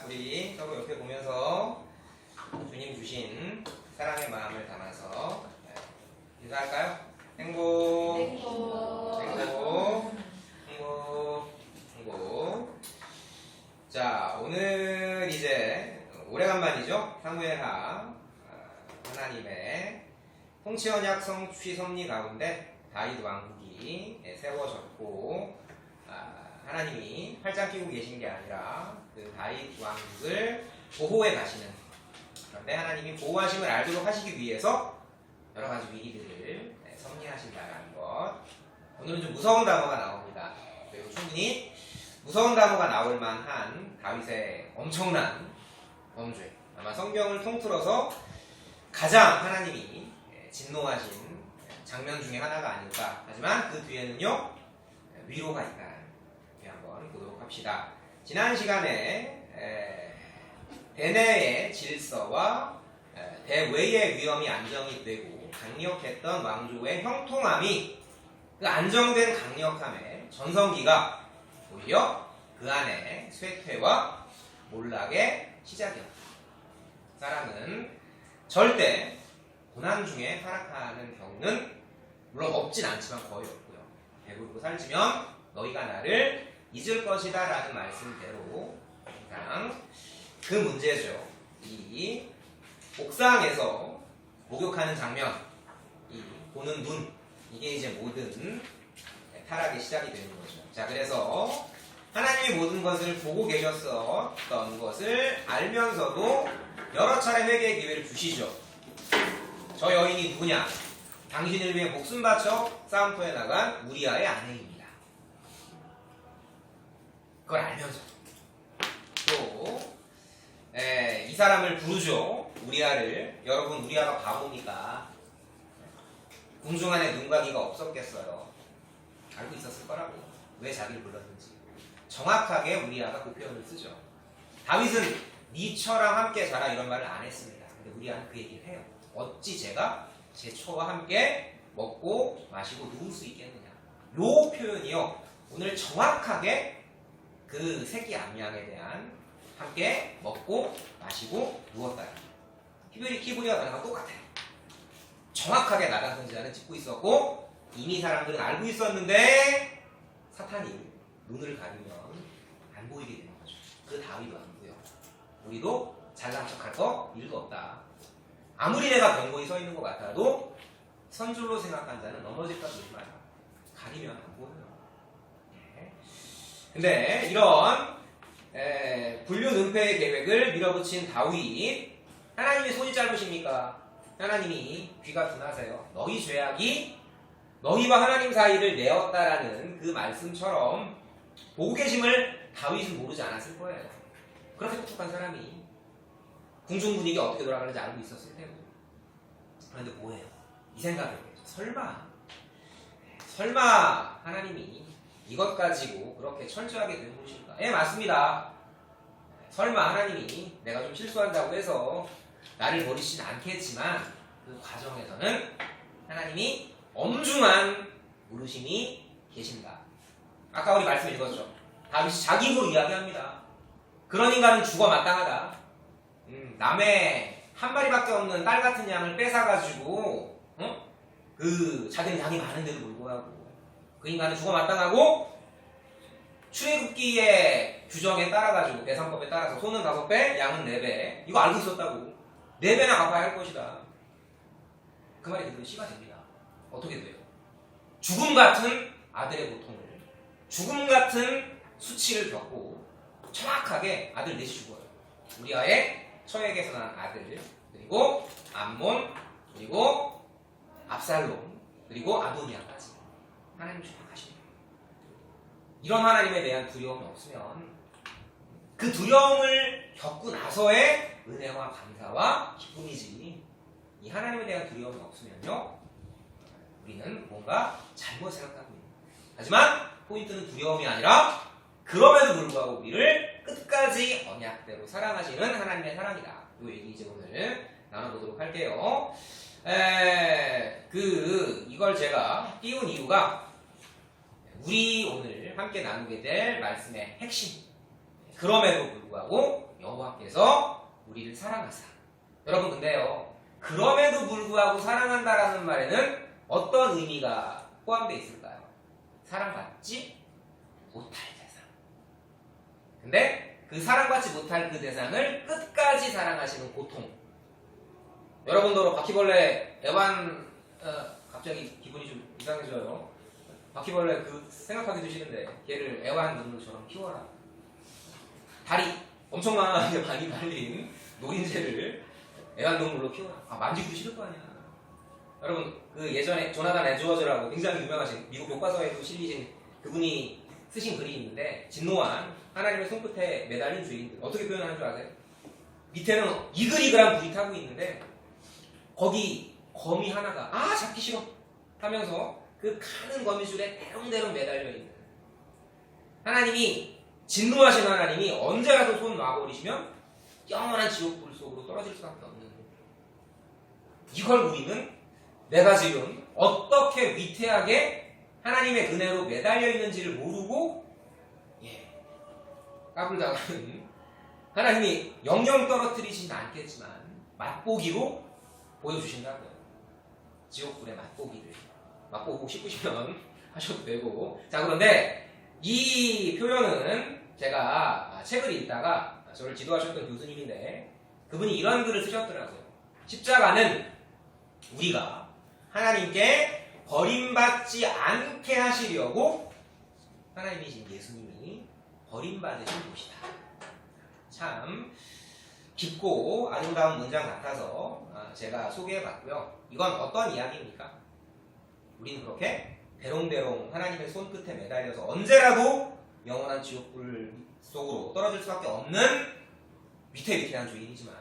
우리 서로 옆에 보면서 주님 주신 사랑의 마음을 담아서 인사할까요? 행복, 행복, 행복, 행복. 자, 오늘 이제 오래간만이죠? 사무엘하 하나님의 통치언약 성취 섭리 가운데 다윗 왕국이 세워졌고, 하나님이 팔짱 끼고 계신 게 아니라 그 다윗 왕국을 보호해 가시는, 그런데 하나님이 보호하심을 알도록 하시기 위해서 여러 가지 위기들을 섭리하신다는 것. 오늘은 좀 무서운 단어가 나옵니다. 그리고 충분히 무서운 단어가 나올 만한 다윗의 엄청난 범죄, 아마 성경을 통틀어서 가장 하나님이 진노하신 장면 중에 하나가 아닐까. 하지만 그 뒤에는요, 위로가 있다. 한번 보도록 합시다. 지난 시간에 대내의 질서와 대외의 위험이 안정이 되고 강력했던 왕조의 형통함이, 그 안정된 강력함의 전성기가 오히려 그 안에 쇠퇴와 몰락의 시작이었다. 사람은 절대 고난 중에 타락하는 경우는 물론 없진 않지만 거의 없고요. 배부르고 살찌면 너희가 나를 잊을 것이다 라는 말씀대로 항상 그 문제죠. 이 옥상에서 목욕하는 장면, 이 보는 눈, 이게 이제 모든 타락의 시작이 되는 거죠. 자, 그래서 하나님이 모든 것을 보고 계셨었던 것을 알면서도 여러 차례 회개의 기회를 주시죠. 저 여인이 누구냐? 당신을 위해 목숨 바쳐 싸움터에 나간 우리아의 아내입니다. 그걸 알면서 또 이 사람을 부르죠. 우리아를. 여러분, 우리아가 바보니까 궁중 안에 눈과 귀가 없었겠어요. 알고 있었을 거라고. 왜 자기를 불렀는지. 정확하게 우리아가 그 표현을 쓰죠. 다윗은 네 처랑 함께 자라 이런 말을 안 했습니다. 근데 우리아는 그 얘기를 해요. 어찌 제가 제 처와 함께 먹고 마시고 누울 수 있겠느냐. 요 표현이요, 오늘 정확하게 그 새끼 암양에 대한 함께 먹고 마시고 누웠다. 히브리어 단어가 똑같아요. 정확하게 나단 선지자는 짚고 있었고, 이미 사람들은 알고 있었는데 사탄이 눈을 가리면 안 보이게 되는 거죠. 그 다윗 왕고요. 우리도 잘난 척할 거 일도 없다. 아무리 내가 견고히 서 있는 것 같아도 선줄로 생각한 자는 넘어질까 보지 마라. 가리면 안 보여요. 근데 이런 불륜은폐의 계획을 밀어붙인 다윗, 하나님이 손이 짧으십니까? 하나님이 귀가 둔하세요. 너희 죄악이 너희와 하나님 사이를 내었다라는 그 말씀처럼 보고 계심을 다윗은 모르지 않았을 거예요. 그렇게 똑똑한 사람이 궁중 분위기 어떻게 돌아가는지 알고 있었을 테고. 그런데 뭐예요? 이 생각을 해요. 설마 하나님이 이것 가지고 그렇게 철저하게 된 것일까? 예, 맞습니다. 설마 하나님이 내가 좀 실수한다고 해서 나를 버리시진 않겠지만 그 과정에서는 하나님이 엄중한 부르심이 계신다. 아까 우리 말씀 읽었죠. 다윗이 자기 입으로 이야기합니다. 그런 인간은 죽어 마땅하다. 남의 한 마리밖에 없는 딸 같은 양을 뺏어가지고 그 자기는 양이 많은데도 불구하고 그 인간은 죽어 마땅하고, 출애굽기의 규정에 따라가지고 배상법에 따라서 소는 5배, 양은 4배. 이거 알고 있었다고. 4배나 갚아야 할 것이다. 그 말이 그대로 시가 됩니다. 어떻게 돼요? 죽음 같은 아들의 고통을, 죽음 같은 수치를 겪고 정확하게 아들 넷이 죽어요. 우리아의 처에게서 난 아들, 그리고 암몬, 그리고 압살롬, 그리고 아도니아까지. 하나님 정확하십니다. 이런 하나님에 대한 두려움이 없으면, 그 두려움을 겪고 나서의 은혜와 감사와 기쁨이지, 이 하나님에 대한 두려움이 없으면요, 우리는 뭔가 잘못 생각하고 있는 거예요. 하지만 포인트는 두려움이 아니라 그럼에도 불구하고 우리를 끝까지 언약대로 사랑하시는 하나님의 사랑이다. 이 얘기 이제 오늘 나눠보도록 할게요. 이걸 제가 띄운 이유가 우리 오늘 함께 나누게 될 말씀의 핵심. 그럼에도 불구하고 여호와께서 우리를 사랑하사. 여러분 근데요, 그럼에도 불구하고 사랑한다라는 말에는 어떤 의미가 포함되어 있을까요? 사랑받지 못할 대상. 근데 그 사랑받지 못할 그 대상을 끝까지 사랑하시는 고통. 여러분도 바퀴벌레 갑자기 기분이 좀 이상해져요. 바퀴벌레 생각하기도 싫은데 걔를 애완동물처럼 키워라. 다리 엄청나게 많이 달린 노린재를 애완동물로 키워라. 만지기도 싫을 거 아니야. 여러분 예전에 조나단 에드워즈라고 굉장히 유명하신 미국 교과서에도 실리신 그분이 쓰신 글이 있는데, 진노한 하나님의 손끝에 매달린 죄인들 어떻게 표현하는 줄 아세요? 밑에는 이글이글한 불이 타고 있는데 거기 거미 하나가 잡기 싫어 하면서 그 가는 거미줄에 대롱대롱 매달려 있는 하나님이, 진노하신 하나님이 언제라도 손 놔버리시면 영원한 지옥불 속으로 떨어질 수밖에 없는, 이걸 우리는 내가 지금 어떻게 위태하게 하나님의 은혜로 매달려 있는지를 모르고 까불다가는 하나님이 영영 떨어뜨리진 않겠지만 맛보기로 보여주신다고요. 지옥불의 맛보기를 맛보고 싶으시면 하셔도 되고. 자, 그런데 이 표현은 제가 책을 읽다가 저를 지도하셨던 교수님인데 그분이 이런 글을 쓰셨더라고요. 십자가는 우리가 하나님께 버림받지 않게 하시려고 하나님이신 예수님이 버림받으신 곳이다. 참 깊고 아름다운 문장 같아서 제가 소개해봤고요. 이건 어떤 이야기입니까? 우리는 그렇게 대롱대롱 하나님의 손끝에 매달려서 언제라도 영원한 지옥불 속으로 떨어질 수밖에 없는 위태위태한 죄인이지만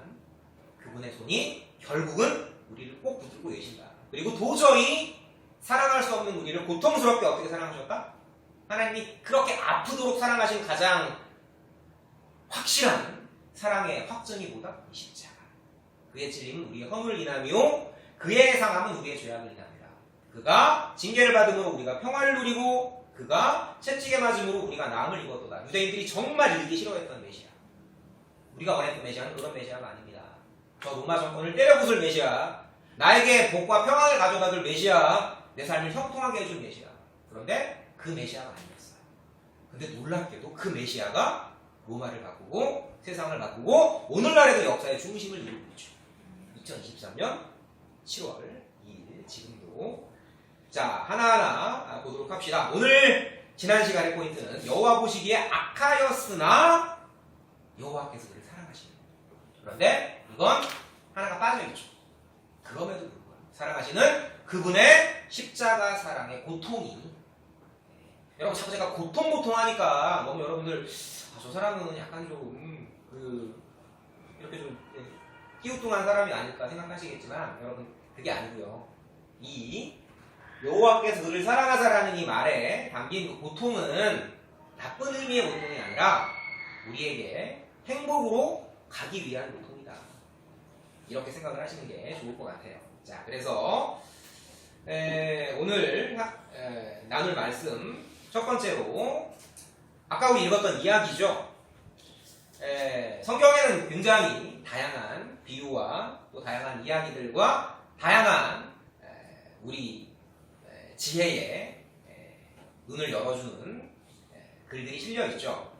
그분의 손이 결국은 우리를 꼭 붙들고 계신다. 그리고 도저히 사랑할 수 없는 우리를 고통스럽게 어떻게 사랑하셨다? 하나님이 그렇게 아프도록 사랑하신 가장 확실한 사랑의 확증이 뭐다? 이 십자가. 그의 찔림은 우리의 허물을 인하며 그의 상함은 우리의 죄악을 인합니다. 그가 징계를 받음으로 우리가 평화를 누리고 그가 채찍에 맞음으로 우리가 나음을 입었도다. 유대인들이 정말 읽기 싫어했던 메시아. 우리가 원했던 메시아는 그런 메시아가 아닙니다. 저 로마 정권을 때려부술 메시아, 나에게 복과 평안을 가져다 줄 메시아, 내 삶을 형통하게 해줄 메시아. 그런데 그 메시아가 아니었어요. 근데 놀랍게도 그 메시아가 로마를 바꾸고 세상을 바꾸고 오늘날에도 역사의 중심을 이루고 있죠. 2023년 7월 2일 지금도. 자, 하나하나 보도록 합시다. 오늘 지난 시간의 포인트는 여호와 보시기에 악하였으나 여호와께서 그를 사랑하시는. 그런데 이건 하나가 빠져있죠. 그럼에도 불구하고 사랑하시는 그분의 십자가 사랑의 고통이. 여러분 자꾸 제가 고통 하니까 너무 여러분들 저 사람은 약간 좀 이렇게 좀 끼우뚱한 사람이 아닐까 생각하시겠지만 여러분 그게 아니고요. 이 여호와께서 그를 사랑하사라는 이 말에 담긴 그 고통은 나쁜 의미의 고통이 아니라 우리에게 행복으로 가기 위한 고통이다. 이렇게 생각을 하시는 게 좋을 것 같아요. 자, 그래서 오늘 나눌 말씀 첫 번째로 아까 우리 읽었던 이야기죠. 성경에는 굉장히 다양한 비유와 또 다양한 이야기들과 다양한 우리 지혜의 눈을 열어주는 글들이 실려있죠.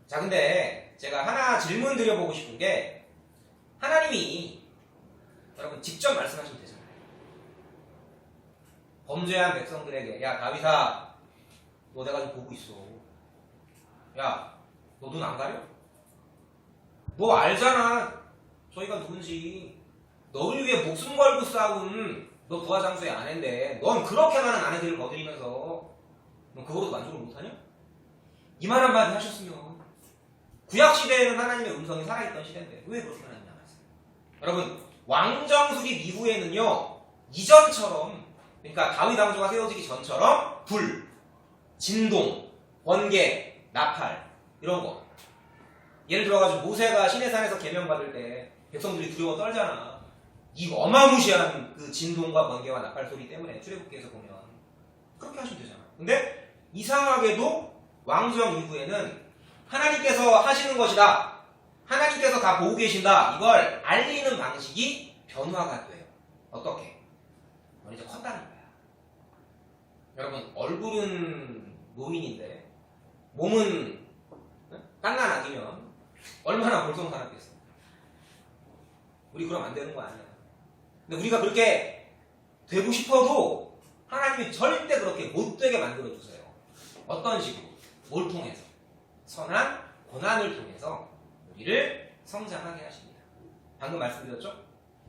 자, 근데 제가 하나 질문 드려보고 싶은 게, 하나님이 여러분 직접 말씀하시면 되잖아요. 범죄한 백성들에게 야 다윗아 너 내가 좀 보고 있어. 야 너 눈 안 가려? 너 알잖아 저희가 누군지. 너를 위해 목숨 걸고 싸운 너 부하장수의 아내인데 넌 그렇게 많은 아내들을 거드리면서 넌 그거로도 만족을 못하냐? 이 말 한마디 하셨으면. 구약시대에는 하나님의 음성이 살아있던 시대인데 왜 그렇게 하나님이 나왔어요? 여러분 왕정수립 이후에는요 이전처럼, 그러니까 다윗 왕조가 세워지기 전처럼 불, 진동, 번개, 나팔 이런 거. 예를 들어가지고 모세가 시내산에서 계명받을 때 백성들이 두려워 떨잖아. 이 어마무시한 그 진동과 번개와 나팔 소리 때문에 출애굽기에서 보면 그렇게 하시면 되잖아. 근데 이상하게도 왕정 이후에는 하나님께서 하시는 것이다, 하나님께서 다 보고 계신다. 이걸 알리는 방식이 변화가 돼요. 어떻게? 이제 컸다는 거야. 여러분, 얼굴은 노인인데 몸은 깐난 아기면 얼마나 볼썽사납겠어. 우리 그럼 안 되는 거 아니야. 근데 우리가 그렇게 되고 싶어도 하나님이 절대 그렇게 못되게 만들어주세요. 어떤 식으로? 뭘 통해서? 선한 고난을 통해서 우리를 성장하게 하십니다. 방금 말씀드렸죠?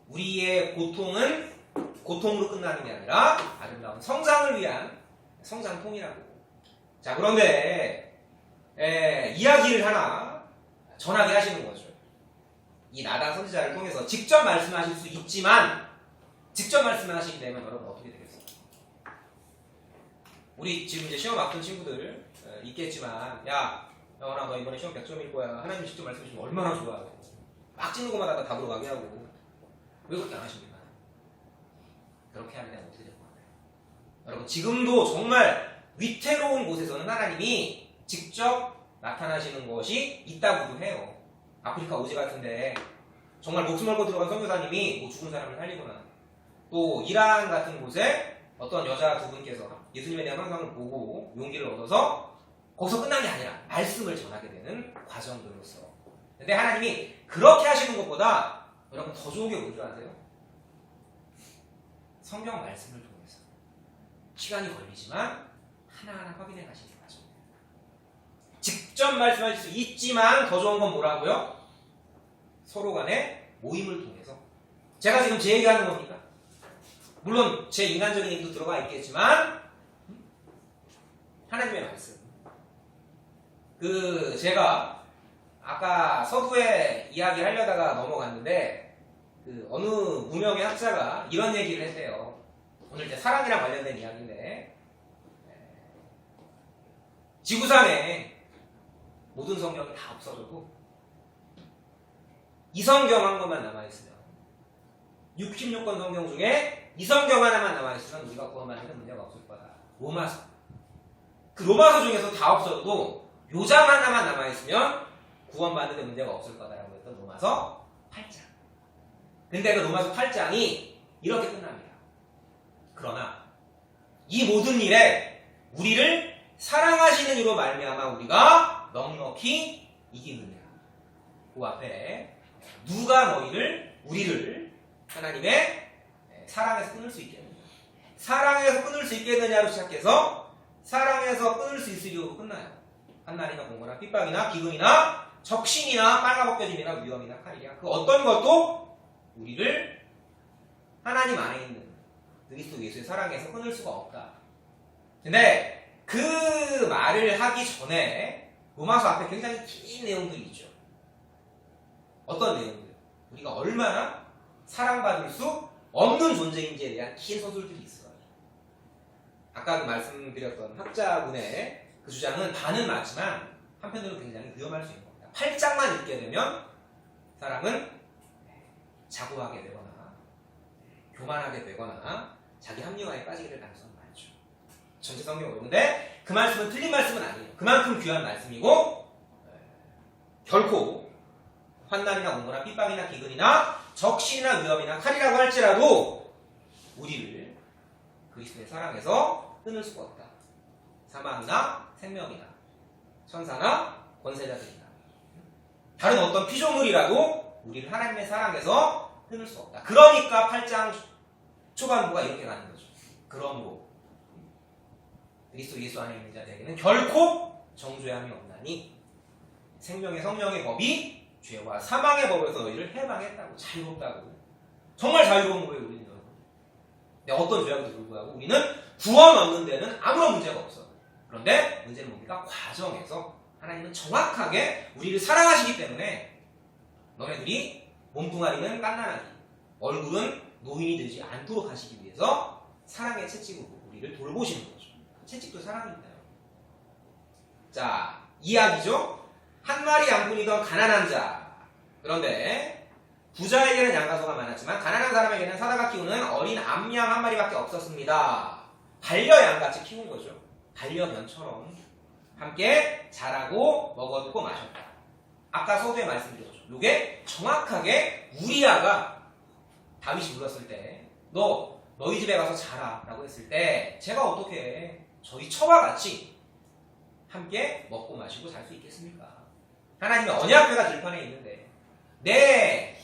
우리의 고통은 고통으로 끝나는 게 아니라 아름다운 성장을 위한 성장통이라고. 자, 그런데 이야기를 하나 전하게 하시는 거죠. 이 나단 선지자를 통해서 직접 말씀하실 수 있지만, 직접 말씀을 하시게 되면 여러분 어떻게 되겠어요? 우리 지금 이제 시험 앞둔 친구들 있겠지만, 야, 영원아 너 이번에 시험 100점일 거야. 하나님 직접 말씀해 주시면 얼마나 좋아요. 막 찍는 것마다 다 답으로 가게 하고. 왜 그렇게 안 하십니까? 그렇게 하면 어떻게 될 것 같아요? 여러분, 지금도 정말 위태로운 곳에서는 하나님이 직접 나타나시는 것이 있다고도 해요. 아프리카 오지 같은데 정말 목숨 걸고 들어간 선교사님이 뭐 죽은 사람을 살리거나, 또 이란 같은 곳에 어떤 여자 두 분께서 예수님에 대한 환상을 보고 용기를 얻어서 거기서 끝난 게 아니라 말씀을 전하게 되는 과정들로서. 근데 하나님이 그렇게 하시는 것보다 여러분 더 좋은 게 뭔지 아세요? 성경 말씀을 통해서 시간이 걸리지만 하나하나 확인해 가시는 과정. 직접 말씀하실 수 있지만 더 좋은 건 뭐라고요? 서로 간의 모임을 통해서. 제가 지금 제 얘기하는 겁니까? 물론 제 인간적인 얘기도 들어가 있겠지만 하나님의 말씀. 제가 아까 서두에 이야기 하려다가 넘어갔는데 어느 무명의 학자가 이런 얘기를 했대요. 오늘 이제 사랑이랑 관련된 이야기인데, 지구상에 모든 성경이 다 없어져도 이성경 한 권만 남아있으면, 66권 성경 중에 이성경 하나만 남아있으면 우리가 구원받는 문제가 없을 거다. 로마서. 그 로마서 중에서 다 없어도 요장 하나만 남아있으면 구원받는 문제가 없을 거다라고 했던 로마서 8장. 근데 그 로마서 8장이 이렇게 끝납니다. 그러나 이 모든 일에 우리를 사랑하시는 이로 말미암아 우리가 넉넉히 이기느니라. 그 앞에 누가 우리를 하나님의 사랑에서 끊을 수 있겠느냐, 사랑에서 끊을 수 있겠느냐로 시작해서 사랑에서 끊을 수 있으리로 끝나요. 한날이나 공고나 핍박이나 기근이나 적신이나 빨가벗겨짐이나 위험이나 칼이냐, 그 어떤 것도 우리를 하나님 안에 있는 그리스도 예수의 사랑에서 끊을 수가 없다. 근데 그 말을 하기 전에 로마서 앞에 굉장히 긴 내용들이 있죠. 어떤 내용들? 우리가 얼마나 사랑받을 수 없는 존재인지에 대한 긴 서술들이 있어요. 아까 말씀드렸던 학자분의 그 주장은 반은 맞지만 한편으로는 굉장히 위험할 수 있는 겁니다. 8장만 읽게 되면 사람은 자고하게 되거나 교만하게 되거나 자기 합리화에 빠지게 될 가능성이 많죠. 전체 성경을 보는데 그 말씀은 틀린 말씀은 아니에요. 그만큼 귀한 말씀이고, 결코 환난이나 공고나 핍박이나 기근이나 적신이나 위험이나 칼이라고 할지라도 우리를 그리스도의 사랑에서 끊을 수가 없다. 사망이나 생명이나 천사나 권세자들이나 다른 어떤 피조물이라도 우리를 하나님의 사랑에서 끊을 수 없다. 그러니까 8장 초반부가 이렇게 가는 거죠. 그러므로 그리스도 예수 안에 있는 자들에게는 결코 정죄함이 없나니 생명의 성령의 법이 죄와 사망의 법에서 너희를 해방했다고. 자유롭다고. 정말 자유로운 거예요, 우리는. 근데 어떤 죄악에도 불구하고 우리는 구원 얻는 데는 아무런 문제가 없어. 그런데 문제는 뭡니까? 과정에서 하나님은 정확하게 우리를 사랑하시기 때문에 너네들이 몸뚱아리는 깐난하기, 얼굴은 노인이 되지 않도록 하시기 위해서 사랑의 채찍으로 우리를 돌보시는 거죠. 채찍도 사랑입니다. 자, 이야기죠. 한 마리 양분이던 가난한 자. 그런데 부자에게는 양가소가 많았지만 가난한 사람에게는 사다가 키우는 어린 암양 한 마리밖에 없었습니다. 반려양같이 키운 거죠. 반려견처럼 함께 자라고 먹었고 마셨다. 아까 서두에 말씀드렸죠. 이게 정확하게 우리아가 다윗이 불렀을 때 너희 집에 가서 자라 라고 했을 때 제가 어떻게 저희 처와 같이 함께 먹고 마시고 살 수 있겠습니까? 하나님의 언약궤가 들판에 있는데 내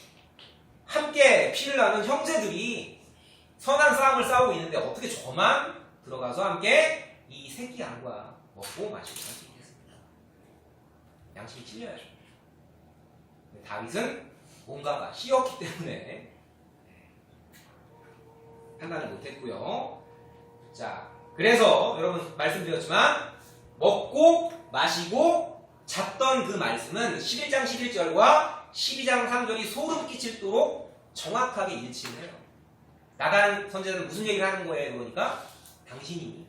함께 피를 나눈 형제들이 선한 싸움을 싸우고 있는데 어떻게 저만 들어가서 함께 이 새끼 양과 먹고 마시고 살 수 있겠습니까? 양심이 찔려야죠. 다윗은 뭔가가 씌었기 때문에 판단을 못했고요. 자, 그래서 여러분 말씀드렸지만 먹고 마시고 잤던 그 말씀은 11장 11절과 12장 3절이 소름 끼치도록 정확하게 일치를 해요. 나가는 선지자는 무슨 얘기를 하는 거예요? 그러니까 당신이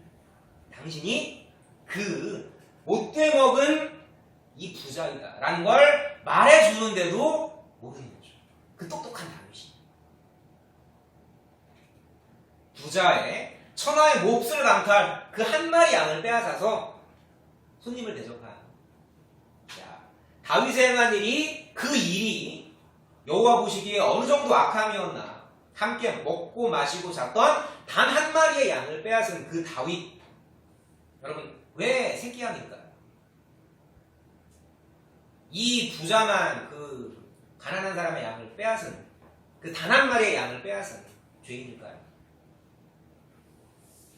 그 못돼 먹은 이 부자이다 라는 걸 말해주는데도 모르는 거죠. 그 똑똑한 다윗이 부자의 천하의 몹쓸 강탈 그 한 마리 양을 빼앗아서 손님을 대접한 다윗의 행한 일이 그 일이 여호와 보시기에 어느 정도 악함이었나 함께 먹고 마시고 잤던 단 한 마리의 양을 빼앗은 그 다윗 여러분 왜 새끼 양일까요? 이 부자만 그 가난한 사람의 양을 빼앗은 그 단 한 마리의 양을 빼앗은 죄인일까요?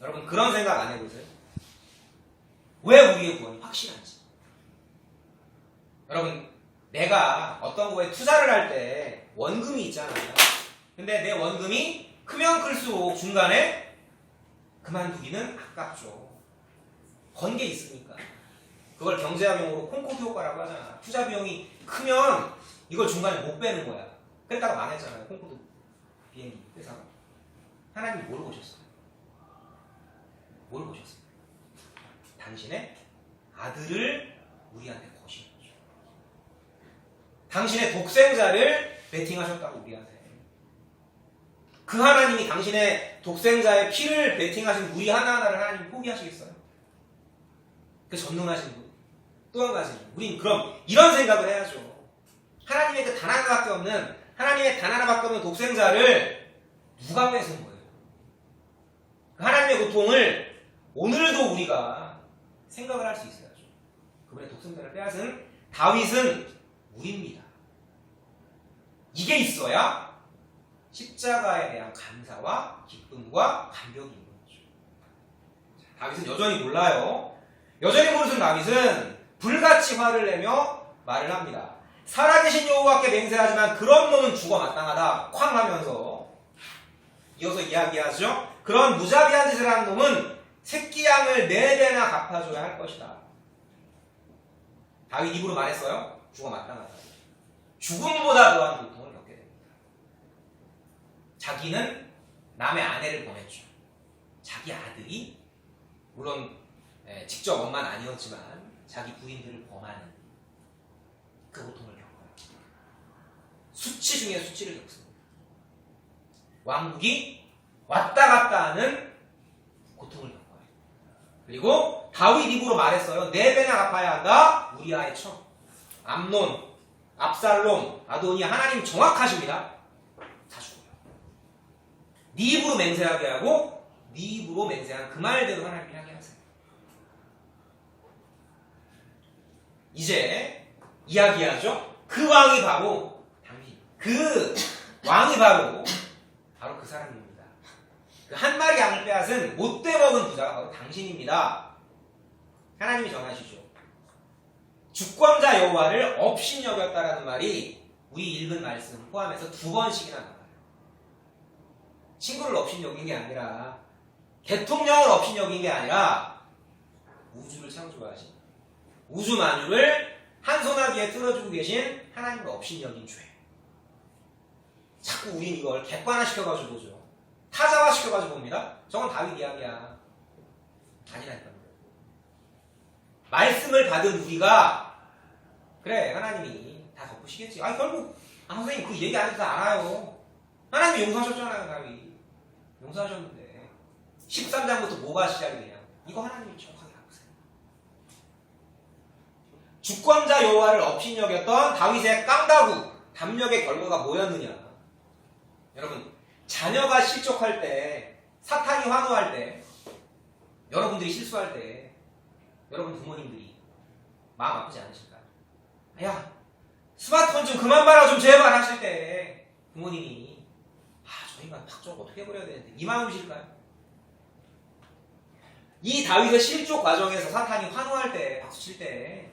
여러분 그런 생각 안 해보세요? 왜 우리의 구원이 확실한지. 여러분 내가 어떤 거에 투자를 할 때 원금이 있잖아요. 근데 내 원금이 크면 클수록 중간에 그만두기는 아깝죠. 건 게 있으니까. 그걸 경제학 용어로 콩코드 효과라고 하잖아. 투자 비용이 크면 이걸 중간에 못 빼는 거야. 그랬다가 망했잖아요. 콩코드 비행기 회사가. 하나님이 뭘 보셨어요? 뭘 보셨어요? 당신의 아들을 우리한테 거신 거죠. 당신의 독생자를 베팅하셨다고 우리한테. 그 하나님이 당신의 독생자의 피를 베팅하신 우리 하나하나를 하나님이 포기하시겠어요? 그 전능하신 분. 또 한 가지, 우린 그럼 이런 생각을 해야죠. 하나님의 그 단 하나밖에 없는, 하나님의 단 하나밖에 없는 독생자를 누가 뺏은 거예요? 그 하나님의 고통을 오늘도 우리가 생각을 할 수 있어야죠. 그분의 독생자를 빼앗은 다윗은 우리입니다. 이게 있어야 십자가에 대한 감사와 기쁨과 감격이 있는 거죠. 다윗은 여전히 몰라요. 여전히 모르는 다윗은 불같이 화를 내며 말을 합니다. 살아계신 여호와께 맹세하지만 그런 놈은 죽어 마땅하다 쾅 하면서 이어서 이야기하죠. 그런 무자비한 짓을 하는 놈은 새끼 양을 4배나 갚아줘야 할 것이다. 다윗 입으로 말했어요. 죽어 마땅하다. 죽음보다 더한 고통을 겪게 됩니다. 자기는 남의 아내를 보냈죠. 자기 아들이 물론 직접 엄마는 아니었지만 자기 부인들을 범하는 그 고통을 겪어요. 수치 중에 수치를 겪습니다. 왕국이 왔다 갔다 하는 고통을 겪어요. 그리고 다윗 입으로 말했어요. 4배나 갚아야 한다. 우리아의 청, 암논, 압살롬, 아도니아. 하나님 정확하십니다. 다 죽어요. 네 입으로 맹세하게 하고 네 입으로 맹세한 그 말대로 하나님이 하게 하세요. 이제 이야기하죠. 그 왕이 바로 당신. 그 왕이 바로 그 사람입니다. 그 한 마리 양을 빼앗은 못돼 먹은 부자가 바로 당신입니다. 하나님이 정하시죠. 주권자 여호와를 업신여겼다라는 말이 우리 읽은 말씀 포함해서 2번씩이나 나와요. 친구를 업신여긴 게 아니라, 대통령을 업신여긴 게 아니라 우주를 창조하신, 우주 만유를 한 소나기에 틀어주고 계신 하나님을 업신여긴 죄. 자꾸 우린 이걸 객관화시켜가지고 보죠. 타자화시켜가지고 봅니다. 저건 다윗 이야기야. 아니라니까요. 말씀을 받은 우리가 그래 하나님이 다 덮으시겠지. 결국 선생님 그 얘기 안 해도 다 알아요. 하나님이 용서하셨잖아요. 다윗 용서하셨는데 13장부터 뭐가 시작이 되냐. 이거 하나님이 정확하게 알고세요. 주권자 여호와를 업신여겼던 다윗의 깡다구 담력의 결과가 뭐였느냐? 여러분, 자녀가 실족할 때, 사탄이 환호할 때, 여러분들이 실수할 때, 여러분 부모님들이 마음 아프지 않으실까요? 야, 스마트폰 좀 그만 봐라 좀 제발 하실 때 부모님이 저 인간 팍 어떻게 해버려야 되는데 이 마음이실까요? 이 다윗의 실족 과정에서 사탄이 환호할 때, 박수칠 때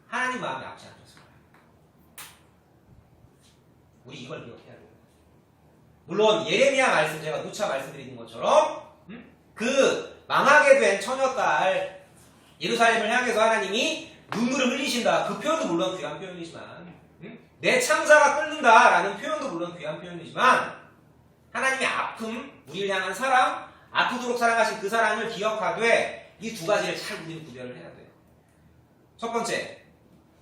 하나님 마음이 아프지 않겠습니까? 우리 이걸 기억해야 돼요. 물론 예레미야 말씀, 제가 누차 말씀드리는 것처럼 그 망하게 된 처녀딸 예루살렘을 향해서 하나님이 눈물을 흘리신다, 그 표현도 물론 귀한 표현이지만, 내 창자가 끓는다라는 표현도 물론 귀한 표현이지만, 하나님의 아픔, 우리를 향한 사랑, 아프도록 사랑하신 그 사랑을 기억하되 이 두 가지를 잘 우리는 구별을 해야 돼요. 첫 번째,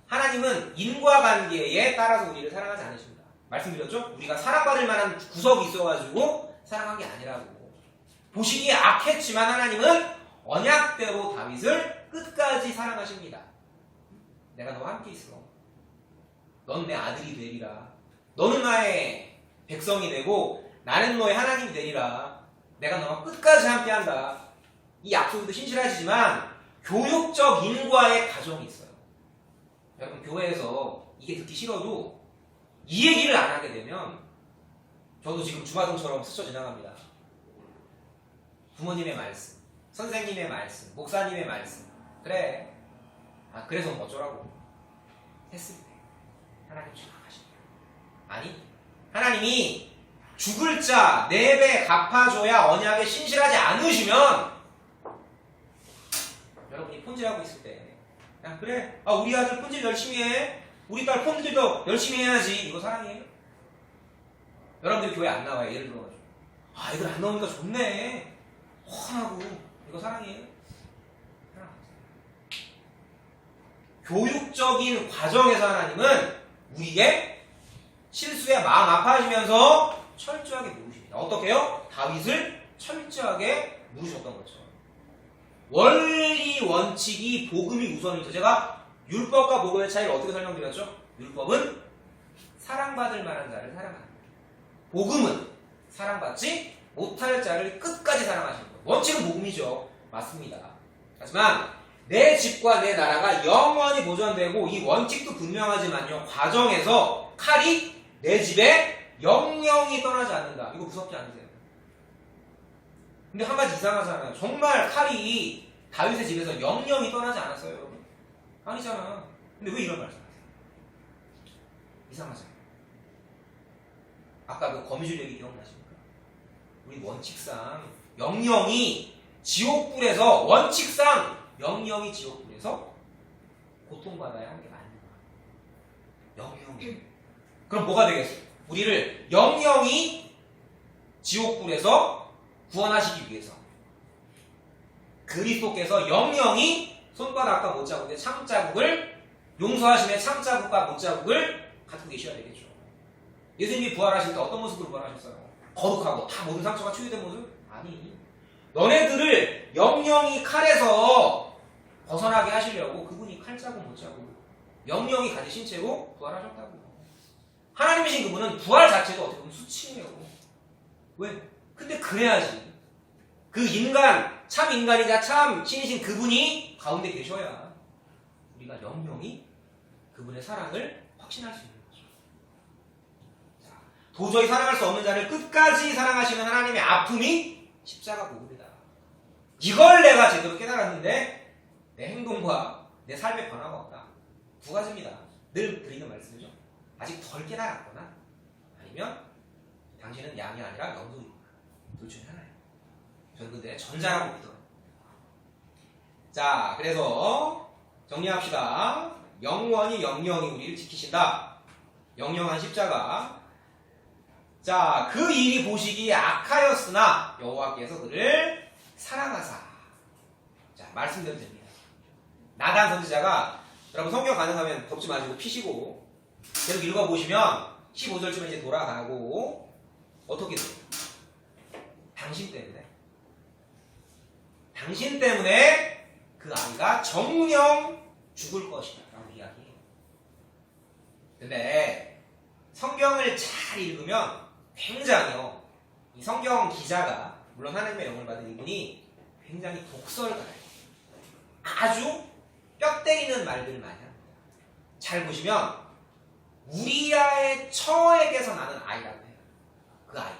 하나님은 인과관계에 따라서 우리를 사랑하지 않으십니다. 말씀드렸죠? 우리가 사랑받을 만한 구석이 있어가지고 사랑한 게 아니라고. 보시기에 악했지만 하나님은 언약대로 다윗을 끝까지 사랑하십니다. 내가 너와 함께 있어. 넌 내 아들이 되리라. 너는 나의 백성이 되고 나는 너의 하나님이 되리라. 내가 너와 끝까지 함께한다. 이 약속도 신실하시지만 교육적 인과의 과정이 있어요. 여러분, 교회에서 이게 듣기 싫어도 이 얘기를 안 하게 되면, 저도 지금 주마등처럼 스쳐 지나갑니다. 부모님의 말씀, 선생님의 말씀, 목사님의 말씀, 그래, 그래서 뭐 어쩌라고 했을 때 하나님 생각하십니다. 아니, 하나님이 죽을 자 4배 갚아줘야 언약에 신실하지 않으시면, 여러분이 폰질하고 있을 때, 야 그래, 우리 아들 폰질 열심히 해, 우리 딸 폰질도 열심히 해야지, 이거 사랑이에요? 여러분들이 교회 안 나와요. 예를 들어가지고 이걸 안 나오니까 좋네, 훤하고, 이거 사랑이에요? 교육적인 과정에서 하나님은 우리의 실수에 마음 아파하시면서 철저하게 물으십니다. 어떻게 해요? 다윗을 철저하게 물으셨던 거죠. 원리 원칙이 복음이 우선이죠. 제가 율법과 복음의 차이를 어떻게 설명드렸죠? 율법은 사랑받을 만한 자를 사랑합니다. 복음은 사랑받지 못할 자를 끝까지 사랑하시는 거예요. 원칙은 복음이죠. 맞습니다. 하지만 내 집과 내 나라가 영원히 보존되고, 이 원칙도 분명하지만요, 과정에서 칼이 내 집에 영영이 떠나지 않는다. 이거 무섭지 않으세요? 근데 한 가지 이상하잖아요. 정말 칼이 다윗의 집에서 영영이 떠나지 않았어요, 여러분? 아니잖아. 근데 왜 이런 말씀하세요? 이상하잖아요. 아까 그 거미줄 얘기 기억나십니까? 우리 원칙상 영영이 지옥불에서, 원칙상 영영이 지옥불에서 고통받아야 하는 게 맞는 거야. 영영이. 그럼 뭐가 되겠어요? 우리를 영영이 지옥불에서 구원하시기 위해서 그리스도께서 영영이 손바닥과 못자국의 창자국을, 용서하심의 창자국과 못자국을 갖고 계셔야 되겠죠. 예수님이 부활하실 때 어떤 모습으로 부활하셨어요? 거룩하고 다 모든 상처가 치유된 모습? 아니, 너네들을 영영이 칼에서 벗어나게 하시려고 그분이 칼자국 못자국 영영이 가지신 채로 부활하셨다고. 하나님이신 그분은 부활 자체도 어떻게 보면 수치예요. 왜? 근데 그래야지 그 인간, 참 인간이자 참 신이신 그분이 가운데 계셔야 우리가 영영이 그분의 사랑을 확신할 수 있는 거죠. 자, 도저히 사랑할 수 없는 자를 끝까지 사랑하시는 하나님의 아픔이 십자가 복음이다. 이걸 내가 제대로 깨달았는데 내 행동과 내 삶의 변화가 없다. 두 가지입니다. 늘 드리는 말씀이죠. 아직 덜 깨달았거나, 아니면 당신은 양이 아니라 영도입니다. 둘 중에 하나예요. 저는 근데 전자라고 믿어요. 자, 그래서 정리합시다. 영원히 영영이 우리를 지키신다. 영영한 십자가. 자, 그 일이 보시기에 악하였으나 여호와께서 그를 사랑하사. 자, 말씀대로 됩니다. 나단 선지자가, 여러분 성경 가능하면 덮지 마시고 피시고 계속 읽어보시면 15절쯤에 이제 돌아가고, 어떻게 돼요? 당신 때문에 그 아이가 정령 죽을 것이다 라고 이야기해요. 근데 성경을 잘 읽으면 굉장히요, 이 성경 기자가, 물론 하나님의 영을 받은 이분이 굉장히 독설가예요. 아주 뼈 때리는 말들을 많이 합니다. 잘 보시면 우리아의 처에게서 나는 아이라고 해요. 그 아이,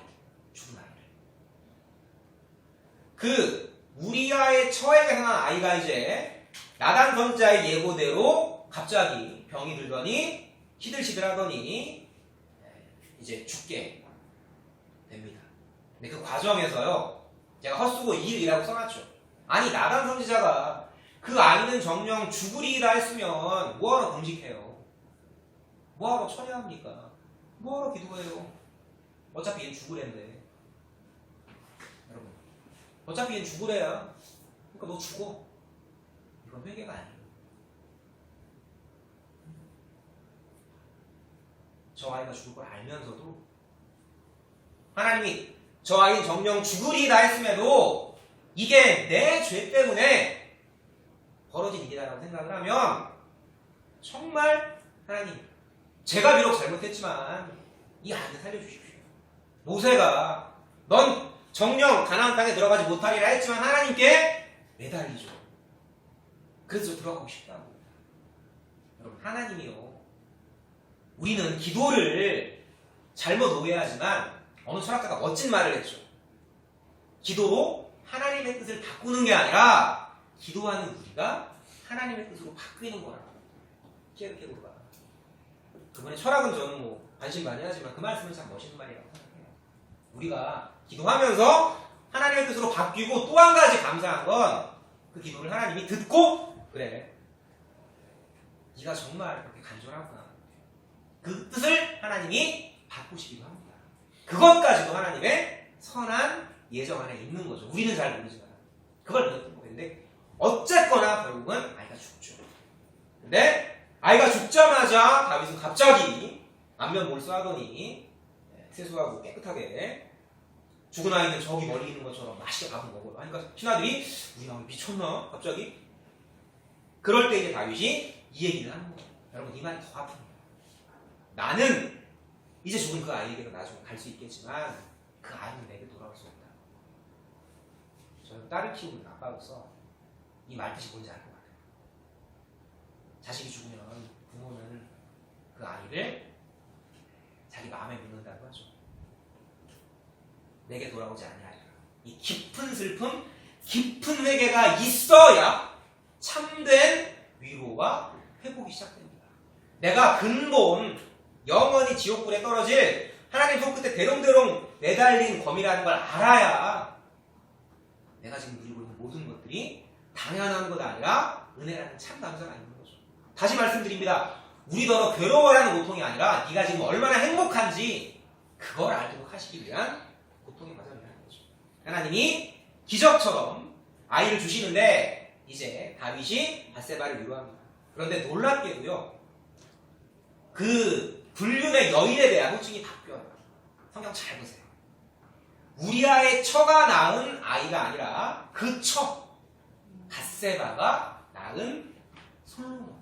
죽은 아이를. 그 우리아의 처에게서 난 아이가 이제 나단 선지자의 예고대로 갑자기 병이 들더니 시들시들하더니 이제 죽게 됩니다. 근데 그 과정에서요, 제가 헛수고 일이라고 써놨죠. 아니, 나단 선지자가 그 아이는 정령 죽으리라 했으면 뭐하러 금식해요? 뭐하러 처리합니까? 뭐하러 기도해요? 어차피 얘는 죽으랜데. 여러분, 어차피 얘는 죽으래야. 그러니까 너 죽어. 이건 회개가 아니에요. 저 아이가 죽을 걸 알면서도 하나님이 저 아이는 정령 죽으리라 했음에도 이게 내 죄 때문에 벌어진 일이라고 생각을 하면 정말 하나님, 제가 비록 잘못했지만 이 아이를 살려주십시오. 모세가 넌 정령 가나안 땅에 들어가지 못하리라 했지만 하나님께 매달리죠. 그래서 들어가고 싶다고. 여러분, 하나님이요, 우리는 기도를 잘못 오해하지만 어느 철학자가 멋진 말을 했죠. 기도로 하나님의 뜻을 바꾸는 게 아니라 기도하는 우리가 하나님의 뜻으로 바뀌는 거라고. 깨르케고르가. 그분의 철학은 저는 뭐 관심 많이 하지만 그 말씀은 참 멋있는 말이라고 생각해요. 우리가 기도하면서 하나님의 뜻으로 바뀌고 또 한 가지 감사한 건 그 기도를 하나님이 듣고, 그래, 네가 정말 그렇게 간절하구나, 그 뜻을 하나님이 바꾸시기도 합니다. 그것까지도 하나님의 선한 예정 안에 있는 거죠. 우리는 잘 모르지만 그걸 믿었던 거였는데 어쨌거나 결국은 아이가 죽죠. 근데 아이가 죽자마자 다윗은 갑자기 안면 몰수하더니 세수하고 깨끗하게, 죽은 아이는 저기 멀리 있는 것처럼 맛있게 밥을 먹어요. 그러니까 신하들이 우리 아이 미쳤나? 갑자기? 그럴 때 이제 다윗이 이 얘기를 하는 거예요. 여러분, 이 말이 더 아픕니다. 나는 이제 죽은 그 아이에게도 나중에 갈 수 있겠지만 그 아이는 내게 돌아올 수 없다. 저는 딸을 키우는 아빠로서 이 말뜻이 뭔지 알 것 같아요. 자식이 죽으면 부모는 그 아이를 자기 마음에 묻는다고 하죠. 내게 돌아오지 아니하리라. 이 깊은 슬픔, 깊은 회개가 있어야 참된 위로와 회복이 시작됩니다. 내가 근본 영원히 지옥불에 떨어질 하나님 손끝에 대롱대롱 매달린 검이라는 걸 알아야 내가 지금 누리고 있는 모든 것들이 당연한 것 아니라 은혜라는 참 감사가 있는 거죠. 다시 말씀드립니다. 우리더러 괴로워하는 고통이 아니라 네가 지금 얼마나 행복한지 그걸 알도록 하시기 위한 고통의 과정이라는 거죠. 하나님이 기적처럼 아이를 주시는데 이제 다윗이 밧세바를 위로합니다. 그런데 놀랍게도요, 그 불륜의 여인에 대한 호칭이 바뀌어요. 성경 잘 보세요. 우리아의 처가 낳은 아이가 아니라 그 처, 밧세바가 낳은 솔로몬.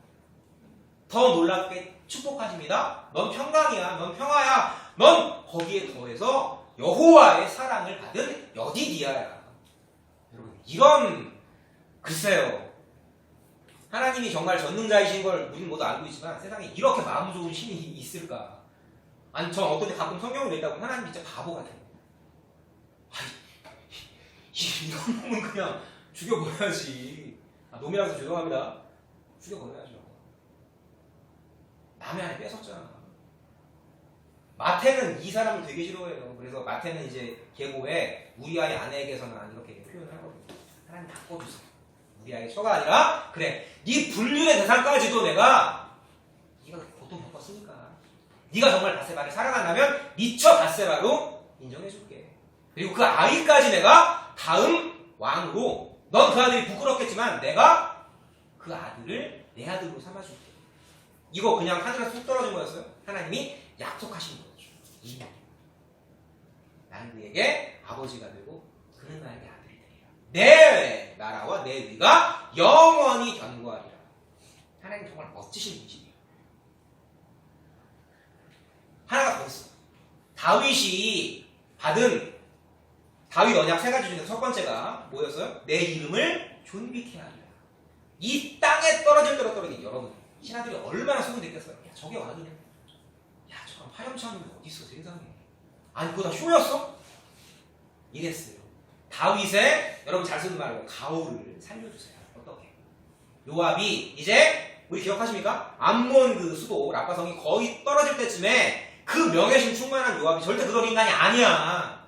더 놀랍게 축복하십니다. 넌 평강이야, 넌 평화야, 넌 거기에 더해서 여호와의 사랑을 받은 여디디아야. 여러분, 이런, 글쎄요, 하나님이 정말 전능자이신 걸 우리는 모두 알고 있지만 세상에 이렇게 마음 좋은 신이 있을까? 아니, 전 어떤 때 가끔 성경을 읽다 보면 하나님 진짜 바보 같아요. 이런 놈은 그냥 죽여버려야지. 놈이라서 죄송합니다. 죽여버려야죠. 남의 안에 뺏었잖아. 마태는 이 사람을 되게 싫어해요. 그래서 마태는 이제 계보에 우리 아이 아내에게서는 이렇게 표현을 하거든요. 하나님 바꿔주세요. 우리 아이 처가 아니라, 그래, 네 불륜의 대상까지도 내가, 네가 고통 겪었으니까 네가 정말 밧세바를 사랑한다면 네 처 밧세바로 인정해줄게. 그리고 그 아이까지 내가 다음 왕으로, 넌 그 아들이 부끄럽겠지만 내가 그 아들을 내 아들로 삼아줄게. 이거 그냥 하늘에서 뚝 떨어진 거였어요? 하나님이 약속하신 거죠. 나는 그에게 아버지가 되고 그는 나에게 아들이 되리라. 내 나라와 내 위가 영원히 견고하리라. 하나님 정말 멋지신 분이에요. 하나가 더 있어. 다윗이 받은 다윗 언약 3가지 중에서 첫 번째가 뭐였어요? 내 이름을 존귀케 하리라. 이 땅에 떨어질 대로 떨어진 여러분 신하들이 얼마나 소문 됐겠어요? 야 저게 왕이냐? 야 저런 파렴치한 놈이 어디 있어 세상에? 아니 그거 다 쇼였어? 이랬어요. 다윗의 여러분 잘 쓰는 말로 가오를 살려주세요. 어떻게? 요압이 이제 우리 기억하십니까? 암몬 그 수도 라빠성이 거의 떨어질 때쯤에 그 명예심 충만한 요압이 절대 그런 인간이 아니야.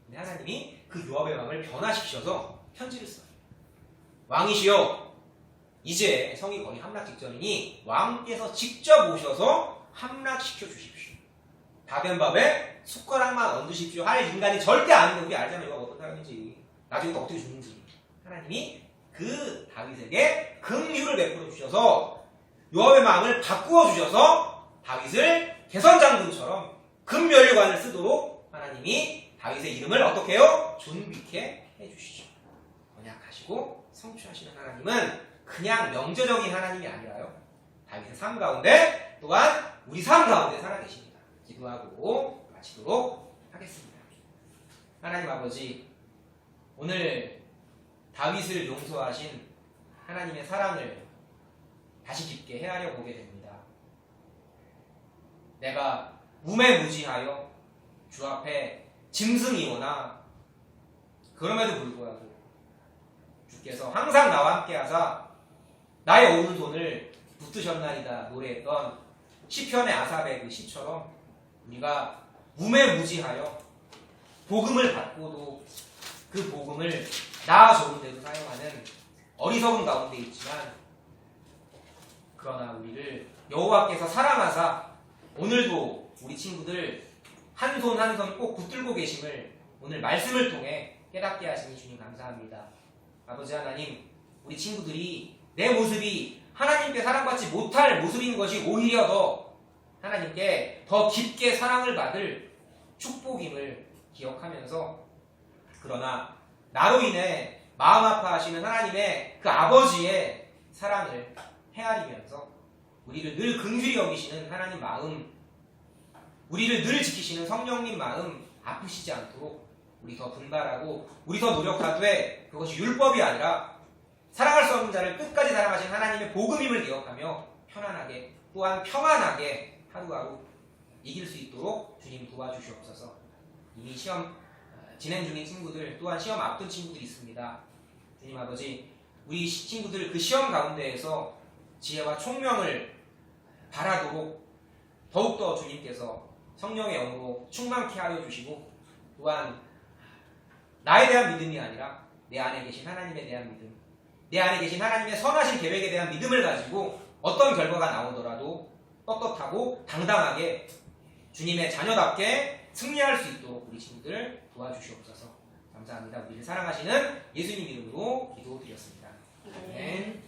근데 하나님이 그 요압의 마음을 변화시키셔서 편지를 써요. 왕이시여 이제 성이 거의 함락 직전이니 왕께서 직접 오셔서 함락시켜 주십시오. 다 된 밥에 숟가락만 얹으십시오 할 인간이 절대 아닌데 우리 알잖아요. 요압 어떤 사람인지 나중에 또 어떻게 죽는지. 하나님이 그 다윗에게 긍휼을 베풀어 주셔서 요압의 마음을 바꾸어 주셔서 다윗을 개선장군처럼 금면류관을 쓰도록 하나님이 다윗의 이름을 어떻게 해요? 존귀케 해주시죠. 언약하시고 성취하시는 하나님은 그냥 명제적인 하나님이 아니라요. 다윗의 삶 가운데 또한 우리 삶 가운데 살아계십니다. 기도하고 마치도록 하겠습니다. 하나님 아버지, 오늘 다윗을 용서하신 하나님의 사랑을 다시 깊게 헤아려 보게 됩니다. 내가 무매무지하여 주 앞에 짐승이 오나 그럼에도 불구하고 주께서 항상 나와 함께 하사 나의 오른손을 붙드셨나이다 노래했던 시편의 아삽의 그 시처럼 우리가 무매무지하여 복음을 받고도 그 복음을 나 좋은 대로 사용하는 어리석은 가운데 있지만 그러나 우리를 여호와께서 사랑하사 오늘도 우리 친구들 한 손 한 손 꼭 붙들고 계심을 오늘 말씀을 통해 깨닫게 하시니 주님 감사합니다. 아버지 하나님, 우리 친구들이 내 모습이 하나님께 사랑받지 못할 모습인 것이 오히려 더 하나님께 더 깊게 사랑을 받을 축복임을 기억하면서 그러나 나로 인해 마음 아파하시는 하나님의 그 아버지의 사랑을 헤아리면서 우리를 늘 긍휼히 여기시는 하나님 마음, 우리를 늘 지키시는 성령님 마음 아프시지 않도록 우리 더 분발하고 우리 더 노력하되 그것이 율법이 아니라 사랑할 수 없는 자를 끝까지 사랑하신 하나님의 복음임을 기억하며 편안하게 또한 평안하게 하루하루 이길 수 있도록 주님 도와주시옵소서. 이미 시험 진행 중인 친구들 또한 시험 앞둔 친구들이 있습니다. 주님 아버지, 우리 친구들 그 시험 가운데에서 지혜와 총명을 바라도록 더욱더 주님께서 성령의 영으로 충만케 하여 주시고 또한 나에 대한 믿음이 아니라 내 안에 계신 하나님에 대한 믿음, 내 안에 계신 하나님의 선하신 계획에 대한 믿음을 가지고 어떤 결과가 나오더라도 떳떳하고 당당하게 주님의 자녀답게 승리할 수 있도록 우리 친구들 도와주시옵소서. 감사합니다. 우리를 사랑하시는 예수님 이름으로 기도드렸습니다. 아멘.